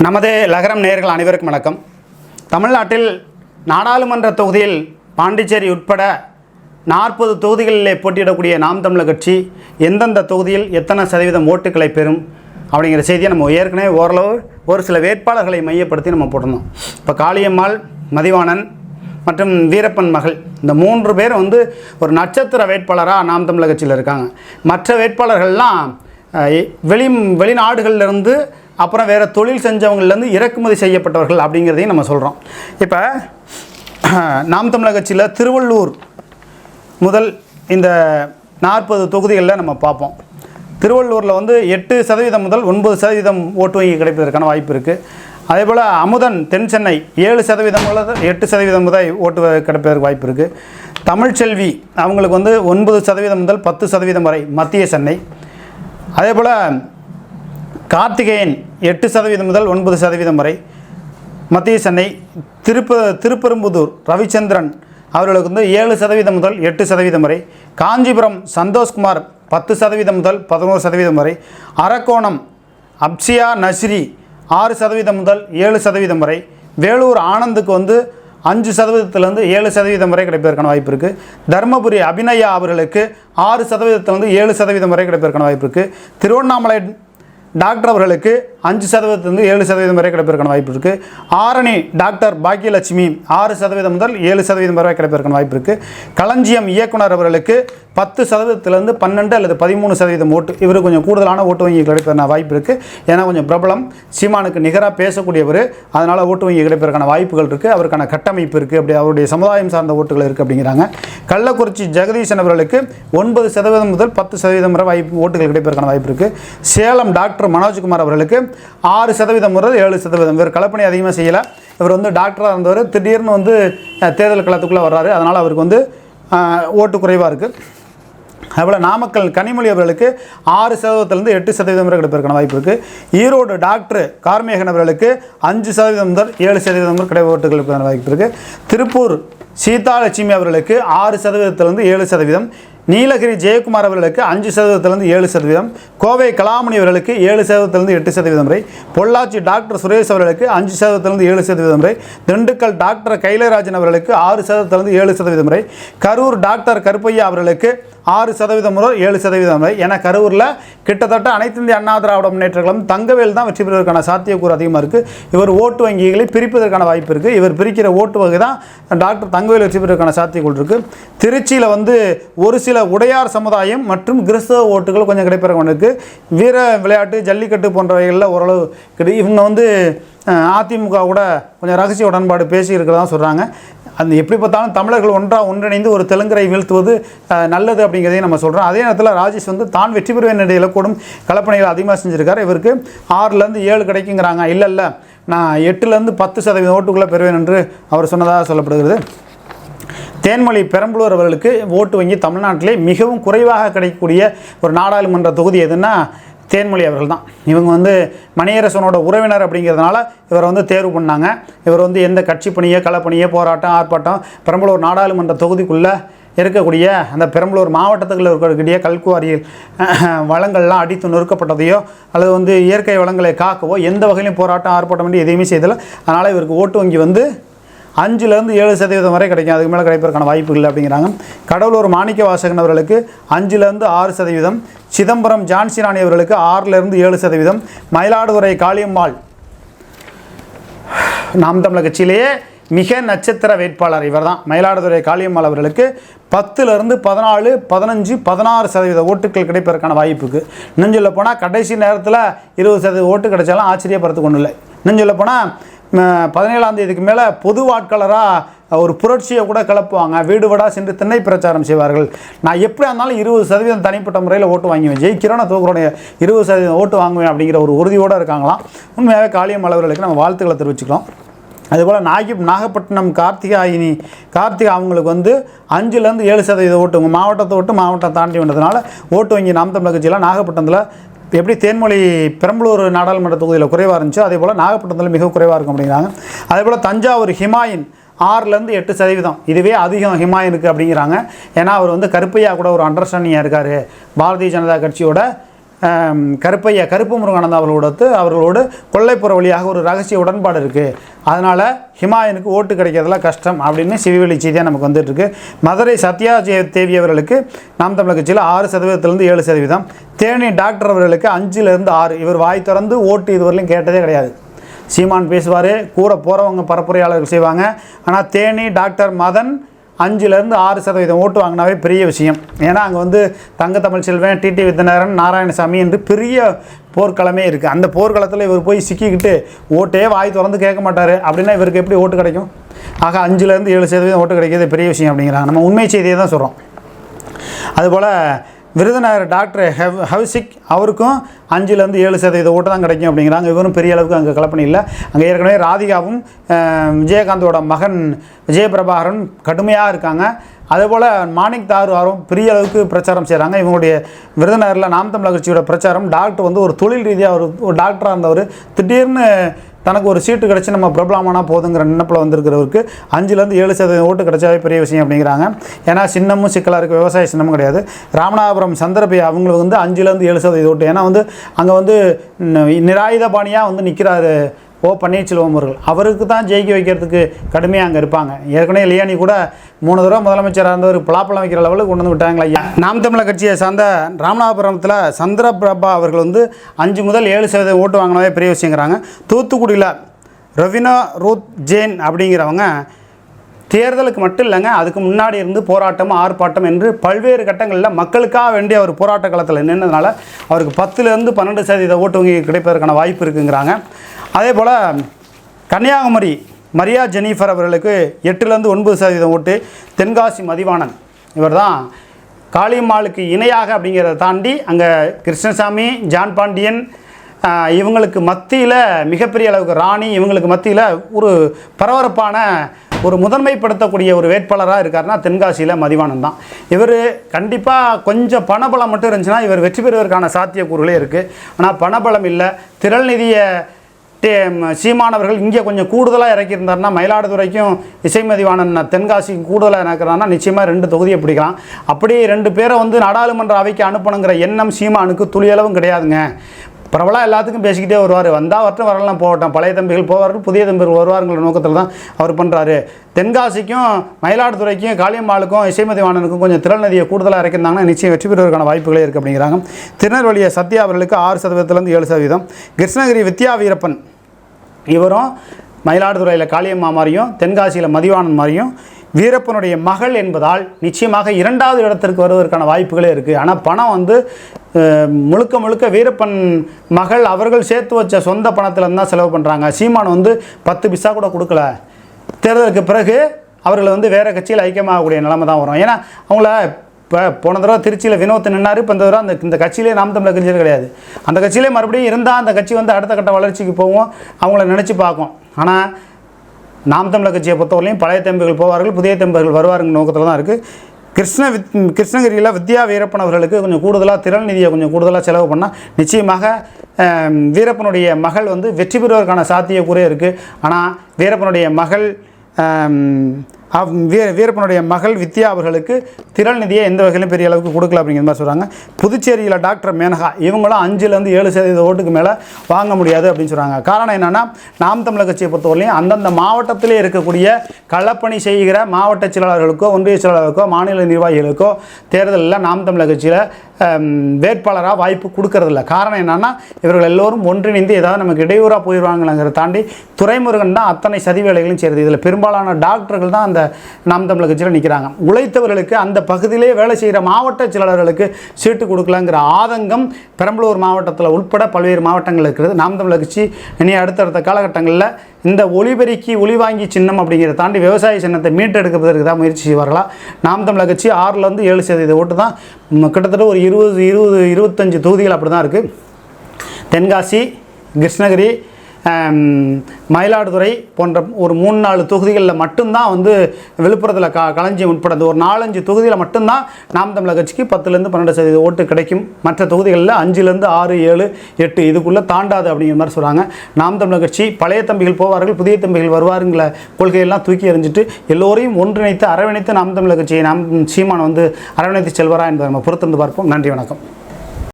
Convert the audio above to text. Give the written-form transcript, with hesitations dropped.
நமது லகரம் நேயர்கள் அனைவருக்கும் வணக்கம். தமிழ்நாட்டில் நாடாளுமன்ற தொகுதியில் பாண்டிச்சேரி உட்பட 40 தொகுதிகளிலே போட்டியிடக்கூடிய நாம் தமிழர் கட்சி எந்தெந்த தொகுதியில் எத்தனை சதவீதம் ஓட்டுக்களை பெறும் அப்படிங்கிற செய்தியை நம்ம ஏற்கனவே ஓரளவு ஒரு சில வேட்பாளர்களை மையப்படுத்தி நம்ம போட்டிருந்தோம். இப்போ காளியம்மாள், மதிவாணன் மற்றும் வீரப்பன் மகள் இந்த 3 பேர் ஒரு நட்சத்திர வேட்பாளராக நாம் தமிழர் கட்சியில் இருக்காங்க. மற்ற வேட்பாளர்கள்லாம் வெளிநாடுகளிலிருந்து அப்புறம் வேறு தொழில் செஞ்சவங்கள்லேருந்து இறக்குமதி செய்யப்பட்டவர்கள் அப்படிங்கிறதையும் நம்ம சொல்கிறோம். இப்போ நாம் தமிழர் கட்சியில் திருவள்ளூர் முதல் இந்த 40 தொகுதிகளில் நம்ம பார்ப்போம். திருவள்ளூரில் 8% முதல் 9% ஓட்டு வங்கி கிடைப்பதற்கான வாய்ப்பு இருக்குது. அதே போல் அமுதன் தென் சென்னை 7% முதல் 8% முதல் ஓட்டு கிடைப்பதற்கு வாய்ப்பு இருக்குது. தமிழ்ச்செல்வி அவங்களுக்கு 9% முதல் 10% வரை மத்திய சென்னை. அதே போல் கார்த்திகேயன் 8% முதல் 9% வரை மத்திய சென்னை. திருப்பெரும்புதூர் ரவிச்சந்திரன் அவர்களுக்கு 7% முதல் 8% வரை. காஞ்சிபுரம் சந்தோஷ்குமார் 10% முதல் 11% வரை. அரக்கோணம் அப்சியா நஸ்ரி 6% முதல் 7% வரை. வேலூர் ஆனந்துக்கு 5%லேருந்து 7% வரை கிடைப்பதற்கான வாய்ப்பு இருக்குது. தருமபுரி அபிநயா அவர்களுக்கு 6%லேருந்து 7% வரை கிடைப்பதற்கான வாய்ப்பு இருக்குது. திருவண்ணாமலை டாக்டர் அவர்களுக்கு 5%லேருந்து 7% வரை கிடைப்பதற்கான வாய்ப்பு இருக்குது. ஆரணி டாக்டர் பாக்கியலட்சுமி 6% முதல் 7% வரை கிடைப்பதற்கான வாய்ப்பு இருக்குது. களஞ்சியம் இயக்குனர் அவர்களுக்கு 10%லேருந்து 12 அல்லது 13% ஓட்டு, இவர் கொஞ்சம் கூடுதலான ஓட்டு வங்கி கிடைப்பதற்கான வாய்ப்பு இருக்குது. ஏன்னா கொஞ்சம் பிரபலம், சீமானுக்கு நிகராக பேசக்கூடியவர், அதனால் ஓட்டு வங்கி கிடைப்பதற்கான வாய்ப்புகள் இருக்குது. அவருக்கான கட்டமைப்பு இருக்குது, அப்படி அவருடைய சமுதாயம் சார்ந்த ஓட்டுகள் இருக்குது அப்படிங்கிறாங்க. கள்ளக்குறிச்சி ஜெகதீசன் அவர்களுக்கு 9% முதல் 10% வரை ஓட்டுகள் கிடைப்பதற்கான வாய்ப்பு இருக்குது. சேலம் டாக்டர் மனோஜ்குமார் அவர்களுக்கு 6% முதல் 7%. இவர் கலப்பணி அதிகமாக செய்யலை. இவர் டாக்டராக இருந்தவர், திடீர்னு தேர்தல் களத்துக்குள்ளே வர்றாரு, அதனால் அவருக்கு ஓட்டு குறைவாக இருக்குது. அதுபோல் நாமக்கல் கனிமொழி அவர்களுக்கு 6%லேருந்து 8% வரை கிடைப்பதற்கான வாய்ப்பு இருக்குது. ஈரோடு டாக்டர் கார்மேகன் அவர்களுக்கு 5% முதல் 7% வரை ஓட்டுகள் கிடைப்பதற்கான வாய்ப்பு இருக்குது. திருப்பூர் சீதாலட்சுமி அவர்களுக்கு 6%லேருந்து 7%. நீலகிரி ஜெயக்குமார் அவர்களுக்கு 5%லேருந்து 7%. கோவை கலாமணி அவர்களுக்கு 7%லேருந்து 8% வரை. பொள்ளாச்சி டாக்டர் சுரேஷ் அவர்களுக்கு 5%லேருந்து 7% வரை. திண்டுக்கல் டாக்டர் கைலராஜன் அவர்களுக்கு 6%லேருந்து 7% வரை. கரூர் டாக்டர் கருப்பையா அவர்களுக்கு 6% முதல் 7% வரை. ஏன்னா கரூரில் கிட்டத்தட்ட அனைத்து இந்திய அண்ணா திராவிட முன்னேற்ற கழகம் தங்கவேல் தான் வெற்றி பெறுவதற்கான சாத்தியக்கூறு அதிகமாக இருக்குது. இவர் ஓட்டு வங்கிகளை பிரிப்பதற்கான வாய்ப்பு இருக்குது. இவர் பிரிக்கிற ஓட்டு வகை தான் டாக்டர் தங்கவேல் வெற்றி பெறுவதற்கான சாத்தியக்கூறு இருக்குது. திருச்சியில் ஒரு சில உடையார் சமுதாயம் மற்றும் கிறிஸ்தவ ஓட்டுகள் கொஞ்சம் கிடைப்பதற்கு வீர விளையாட்டு, ஜல்லிக்கட்டு போன்றவைகளில் ஓரளவு இவங்க அதிமுக கூட கொஞ்சம் ரகசிய உடன்பாடு பேசி இருக்கிறதா சொல்கிறாங்க. அந்த எப்படி பார்த்தாலும் தமிழர்கள் ஒன்றிணைந்து ஒரு தெலுங்கரை வீழ்த்துவது நல்லது அப்படிங்கிறதையும் நம்ம சொல்கிறோம். அதே நேரத்தில் ராஜேஷ் தான் வெற்றி பெறுவேன் என்ற இலக்கோடும் கலப்பணிகள் அதிகமாக செஞ்சுருக்காரு. இவருக்கு 6லேருந்து 7 கிடைக்குங்கிறாங்க. இல்லை நான் 8லேருந்து 10% ஓட்டுக்குள்ளே பெறுவேன் என்று அவர் சொன்னதாக சொல்லப்படுகிறது. தேன்மொழி பெரம்பலூர் அவர்களுக்கு ஓட்டு வங்கி தமிழ்நாட்டிலே மிகவும் குறைவாக கிடைக்கக்கூடிய ஒரு நாடாளுமன்ற தொகுதி எதுன்னா தேன்மொழி அவர்கள் தான். இவங்க மணியரசனோட உறவினர் அப்படிங்கிறதுனால இவரை தேர்வு பண்ணாங்க. இவர் எந்த கட்சி பணியோ, களப்பணியோ, போராட்டம், ஆர்ப்பாட்டம், பெரம்பலூர் நாடாளுமன்ற தொகுதிக்குள்ளே இருக்கக்கூடிய அந்த பெரம்பலூர் மாவட்டத்துக்குள்ள இருக்கக்கூடிய கல்குவாரியில் வளங்கள்லாம் அடித்து நொறுக்கப்பட்டதையோ அல்லது இயற்கை வளங்களை காக்கவோ எந்த வகையிலும் போராட்டம், ஆர்ப்பாட்டம் பண்ணி எதையுமே செய்தல. அதனால் இவருக்கு ஓட்டு வங்கி 5லேருந்து 7% வரை கிடைக்கும். அதுக்கு மேலே கிடைப்பதற்கான வாய்ப்பு இல்லை அப்படிங்கிறாங்க. கடலூர் மாணிக்க வாசகன் அவர்களுக்கு 5லேருந்து 6%. சிதம்பரம் ஜான்சி ராணி அவர்களுக்கு 6லேருந்து 7%. மயிலாடுதுறை காளியம்மாள் நாம் தமிழர் கட்சியிலேயே மிக நட்சத்திர வேட்பாளர் இவர் தான். மயிலாடுதுறை காளியம்மாள் அவர்களுக்கு 10லேருந்து 14, 15, 16% ஓட்டுகள் கிடைப்பதற்கான வாய்ப்பு இருக்குது. இன்னும் சொல்ல போனால் கடைசி நேரத்தில் 20% ஓட்டு கிடைச்சாலும் ஆச்சரியப்படுத்த கொண்டு இல்லை. இன்னும் சொல்ல போனால் 17ஆம் தேதிக்கு மேலே பொது வாக்காளராக ஒரு புரட்சியை கூட கிளப்புவாங்க. வீடு வீடாக சென்று திண்ணை பிரச்சாரம் செய்வார்கள். நான் எப்படியா இருந்தாலும் 20% தனிப்பட்ட முறையில் ஓட்டு வாங்குவேன், ஜெயிக்கிறோம், நான் தோக்குறோடைய 20% ஓட்டு வாங்குவேன் அப்படிங்கிற ஒரு உறுதியோடு இருக்காங்களாம். உண்மையாகவே காளியம்மாள் அவர்களுக்கு நம்ம வாழ்த்துக்களை தெரிவிச்சுக்கலாம். அதுபோல் நாகப்பட்டினம் கார்த்திகா அவங்களுக்கு 5லேருந்து 7% ஓட்டு. உங்கள் மாவட்டத்தை விட்டு மாவட்டம் தாண்டி வந்ததுனால ஓட்டு வங்கி நாம் தமிழர் கட்சியில் நாகப்பட்டினத்தில் எப்படி தேன்மொழி பெரம்பலூர் நாடாளுமன்ற தொகுதியில் குறைவாக இருந்துச்சோ அதே போல் நாகப்பட்டினத்தில் மிக குறைவாக இருக்கும் அப்படிங்கிறாங்க. அதே போல் தஞ்சாவூர் ஹிமாயின் 6லேருந்து 8%. இதுவே அதிகம் ஹிமாயனுக்கு அப்படிங்கிறாங்க. ஏன்னா அவர் கருப்பையா கூட ஒரு அண்டர்ஸ்டாண்டிங்காக இருக்கார். பாரதிய ஜனதா கட்சியோட கருப்பு முருகானந்தம் அவர்களோடு கொல்லைப்புற வழியாக ஒரு ரகசிய உடன்பாடு இருக்குது, அதனால் ஹிமாயனுக்கு ஓட்டு கிடைக்கிறதுலாம் கஷ்டம் அப்படின்னு சிவிவெளி செய்தியாக நமக்கு வந்துட்டுருக்கு. மதுரை சத்யா தேவி அவர்களுக்கு நாம் தமிழர் கட்சியில் 6%லேருந்து 7%, தேனி டாக்டர் அவர்களுக்கு 5லேருந்து 6. இவர் வாய் திறந்து ஓட்டு இதுவரையிலும் கேட்டதே கிடையாது. சீமான் பேசுவார், கூட போகிறவங்க பரப்புரையாளர்கள் செய்வாங்க. ஆனால் தேனி டாக்டர் மதன் 5லேருந்து 6% ஓட்டு வாங்கினாவே பெரிய விஷயம். ஏன்னா அங்கே வந்து தங்க தமிழ் செல்வன், டிடி வித்யநாராயணன், நாராயணசாமி என்று பெரிய போர்க்களமே இருக்குது. அந்த போர்க்களத்தில் இவர் போய் சிக்கிக்கிட்டு ஓட்டே வாய் திறந்து கேட்க மாட்டார் அப்படின்னா இவருக்கு எப்படி ஓட்டு கிடைக்கும்? ஆக 5லேருந்து 7% ஓட்டு கிடைக்கிறது பெரிய விஷயம் அப்படிங்கிறாங்க. நம்ம உண்மை செய்தியை தான் சொல்கிறோம். அதுபோல் விருதுநகர் டாக்டர் ஹவுசிக் அவருக்கும் 5லேருந்து 7% ஓட்டு தான் கிடைக்கும் அப்படிங்கிறாங்க. இவரும் பெரிய அளவுக்கு அங்கே கலப்பணி இல்லை. அங்கே ஏற்கனவே ராதிகாவும் விஜயகாந்தோட மகன் விஜயபிரபாகரன் கடுமையாக இருக்காங்க. அதேபோல் மாணிக் தாரும் பெரிய அளவுக்கு பிரச்சாரம் செய்கிறாங்க. இவங்களுடைய விருதுநகரில் நாம் தமிழர் கட்சியோட பிரச்சாரம், டாக்டர் வந்து ஒரு தொழில் ரீதியாக ஒரு டாக்டராக இருந்தவர் திடீர்னு தனக்கு ஒரு சீட்டு கிடச்சி நம்ம பிரபலமானா போதுங்கிற நினைப்பில் வந்திருக்கிறவருக்கு 5லேருந்து 7% ஓட்டு கிடைச்சாவே பெரிய விஷயம் அப்படிங்கிறாங்க. ஏன்னா சின்னமும் சிக்கலாக இருக்குது, விவசாய சின்னமும் கிடையாது. ராமநாதபுரம் சந்திரபை அவங்களுக்கு வந்து 5லேருந்து 7% ஓட்டு. ஏன்னா வந்து அங்கே வந்து நிராயுதபாணியாக வந்து நிற்கிறாரு ஓ பன்னீர்செல்வம் அவர்கள். அவருக்கு தான் ஜெயிக்க வைக்கிறதுக்கு கடுமையாக அங்கே இருப்பாங்க. ஏற்கனவே லியானி கூட 3 தடவை முதலமைச்சராக இருந்தவர் பலாப்பழம் வைக்கிற லெவலுக்கு கொண்டு வந்து விட்டாங்களா ஐயா. நாம் தமிழர் கட்சியை சார்ந்த ராமநாதபுரத்தில் சந்திரபிரபா அவர்கள் வந்து 5 முதல் 7% ஓட்டு வாங்கினவே பெரிய விஷயங்கிறாங்க. தூத்துக்குடியில் ரவினா ரூத் ஜெயின் அப்படிங்கிறவங்க தேர்தலுக்கு மட்டும் இல்லைங்க, அதுக்கு முன்னாடி இருந்து போராட்டம் ஆர்ப்பாட்டம் என்று பல்வேறு கட்டங்களில் மக்களுக்காக வேண்டிய அவர் போராட்ட காலத்தில் நின்றதுனால அவருக்கு 10லேருந்து 12% ஓட்டு வங்கி கிடைப்பதற்கான வாய்ப்பு இருக்குங்கிறாங்க. அதே போல் கன்னியாகுமரி மரியா ஜெனிஃபர் அவர்களுக்கு 8லேருந்து 9% ஓட்டு. தென்காசி மதிவாணன் இவர் தான் காளியம்மாளுக்கு இணையாக அப்படிங்கிறத தாண்டி அங்கே கிருஷ்ணசாமி, ஜான் பாண்டியன் இவங்களுக்கு மத்தியில் மிகப்பெரிய அளவுக்கு ராணி இவங்களுக்கு மத்தியில் ஒரு பரபரப்பான ஒரு முதன்மைப்படுத்தக்கூடிய ஒரு வேட்பாளராக இருக்காருன்னா தென்காசியில் மதிவாணன் தான். இவர் கண்டிப்பாக கொஞ்சம் பணபலம் மட்டும் இருந்துச்சுன்னா இவர் வெற்றி பெறுவதற்கான சாத்தியக்கூறுகளே இருக்குது. ஆனால் பணபலம் இல்லை. திரள் நிதியை சீமானவர்கள் இங்கே கொஞ்சம் கூடுதலாக இறக்கியிருந்தாருன்னா மயிலாடுதுறைக்கும் இசைமதிவாணன் தென்காசிக்கு கூடுதலாக இறக்குறாருன்னா நிச்சயமாக 2 தொகுதியை பிடிக்கலாம். அப்படியே 2 பேரை வந்து நாடாளுமன்ற அவைக்கு அனுப்பணுங்கிற எண்ணம் சீமானுக்கு துளியளவும் கிடையாதுங்க. பரவலாக எல்லாத்துக்கும் பேசிக்கிட்டே வருவார், வந்தால் வரட்டும் வரலாம் போகட்டும், பழைய தம்பிகள் போவார்கள் புதிய தம்பிகள் வருவாருங்கிற நோக்கத்தில் தான் அவர் பண்ணுறாரு. தென்காசிக்கும் மயிலாடுதுறைக்கும் காளியம்மாளுக்கும் இசைமதிவாணனுக்கும் கொஞ்சம் திரள் நதியை கூடுதலாக இறக்கிருந்தாங்கன்னா நிச்சயம் வெற்றி பெறுவதற்கான வாய்ப்புகளே இருக்குது அப்படிங்கிறாங்க. திருநெல்வேலியை சத்யா அவர்களுக்கு 6%லேருந்து 7%. கிருஷ்ணகிரி வித்யா வீரப்பன் இவரும் மயிலாடுதுறையில் காளியம்மா மாதிரியும் தென்காசியில் மதிவாணன் மாதிரியும் வீரப்பனுடைய மகள் என்பதால் நிச்சயமாக 2வது இடத்திற்கு வருவதற்கான வாய்ப்புகளே இருக்குது. ஆனால் பணம் வந்து முழுக்க முழுக்க வீரப்பன் மகள் அவர்கள் சேர்த்து வச்ச சொந்த பணத்திலேருந்து தான் செலவு பண்ணுறாங்க. சீமான் வந்து 10 பைசா கூட கொடுக்கல. தேர்தலுக்கு பிறகு அவர்கள் வந்து வேறு கட்சியில் ஐக்கியமாகக்கூடிய நிலைமை தான் வரும். ஏன்னா அவங்கள இப்போ போன தடவை திருச்சியில் வினோத் நின்னார், இப்போ இந்த தடவை இந்த கட்சியிலே நாம் தமிழர் கட்சியில் கிடையாது. அந்த கட்சியிலே மறுபடியும் இருந்தால் அந்த கட்சி வந்து அடுத்த கட்ட வளர்ச்சிக்கு போவோம், அவங்கள நினச்சி பார்க்கும். ஆனால் நாம் தமிழர் கட்சியை பொறுத்தவரையிலையும் பழைய தம்பிகள் போவார்கள் புதிய தம்பிகள் வருவாருங்கிற நோக்கத்தில் தான் இருக்குது. கிருஷ்ணகிரியில் வித்யா வீரப்பன் அவர்களுக்கு கொஞ்சம் கூடுதலாக திரள் நிதியை கொஞ்சம் கூடுதலாக செலவு பண்ணால் நிச்சயமாக வீரப்பனுடைய மகள் வந்து வெற்றி பெறுவதற்கான சாத்தியக்கூறே இருக்குது. ஆனால் வீரப்பனுடைய மகள் வீரப்பனுடைய மகள் வித்யா அவர்களுக்கு திரள் நிதியை எந்த வகையிலும் பெரிய அளவுக்கு கொடுக்கல அப்படிங்கிற மாதிரி சொல்கிறாங்க. புதுச்சேரியில் டாக்டர் மேனகா இவங்களும் 5லேருந்து 7% ஓட்டுக்கு மேலே வாங்க முடியாது அப்படின்னு சொல்கிறாங்க. காரணம் என்னென்னா நாம் தமிழர் கட்சியை பொறுத்தவரையிலையும் அந்தந்த மாவட்டத்திலே இருக்கக்கூடிய களப்பணி செய்கிற மாவட்ட செயலாளர்களுக்கோ ஒன்றிய செயலாளர்களுக்கோ மாநில நிர்வாகிகளுக்கோ தேர்தலில் நாம் தமிழர் கட்சியில் வேட்பாளராக வாய்ப்பு கொடுக்கறதில்ல. காரணம் என்னென்னா இவர்கள் எல்லோரும் ஒன்றிணைந்து ஏதாவது நமக்கு இடையூறாக போயிடுவாங்கிறத தாண்டி துரைமுருகன் தான் அத்தனை சதி வேலைகளும் செய்கிறது. இதில் பெரும்பாலான டாக்டர்கள் தான் அந்த நாம் தமிழர் கட்சியில் நிற்கிறாங்க. உழைத்தவர்களுக்கு அந்த பகுதியிலே வேலை செய்கிற மாவட்ட செயலாளர்களுக்கு சீட்டு கொடுக்கலங்கிற ஆதங்கம் பெரம்பலூர் மாவட்டத்தில் உட்பட பல்வேறு மாவட்டங்கள் இருக்கிறது. நாம் தமிழர் கட்சி இனி அடுத்தடுத்த காலகட்டங்களில் இந்த ஒளிபெருக்கி ஒளிவாங்கி சின்னம் அப்படிங்கிறத தாண்டி விவசாய சின்னத்தை மீட்டெடுக்கிறதுக்கு தான் முயற்சி செய்வார்களா? நாம் தமிழர் கட்சி 6லேருந்து 7% ஓட்டு தான், கிட்டத்தட்ட ஒரு 20-25 தொகுதிகள் அப்படி தான் இருக்குது. தென்காசி, கிருஷ்ணகிரி, மயிலாடுதுறை போன்ற ஒரு 3-4 தொகுதிகளில் மட்டும்தான் வந்து விழுப்புரத்தில் களஞ்சியம் உட்பட ஒரு 4-5 தொகுதியில் மட்டும்தான் நாம் தமிழர் கட்சிக்கு 10லேருந்து 12% ஓட்டு கிடைக்கும். மற்ற தொகுதிகளில் 5லேருந்து 6, 7, 8 இதுக்குள்ளே தாண்டாது அப்படிங்கிற மாதிரி சொல்கிறாங்க. நாம் தமிழர் கட்சி பழைய தம்பிகள் போவார்கள் புதிய தம்பிகள் வருவாருங்கிற கொள்கையெல்லாம் தூக்கி எறிஞ்சிட்டு எல்லோரையும் ஒன்றிணைத்து அரவணைத்து நாம் தமிழர் கட்சியை சீமான் வந்து அரவணைத்து செல்வாரா என்பதை நம்ம பொறுத்திருந்து பார்ப்போம். நன்றி, வணக்கம்.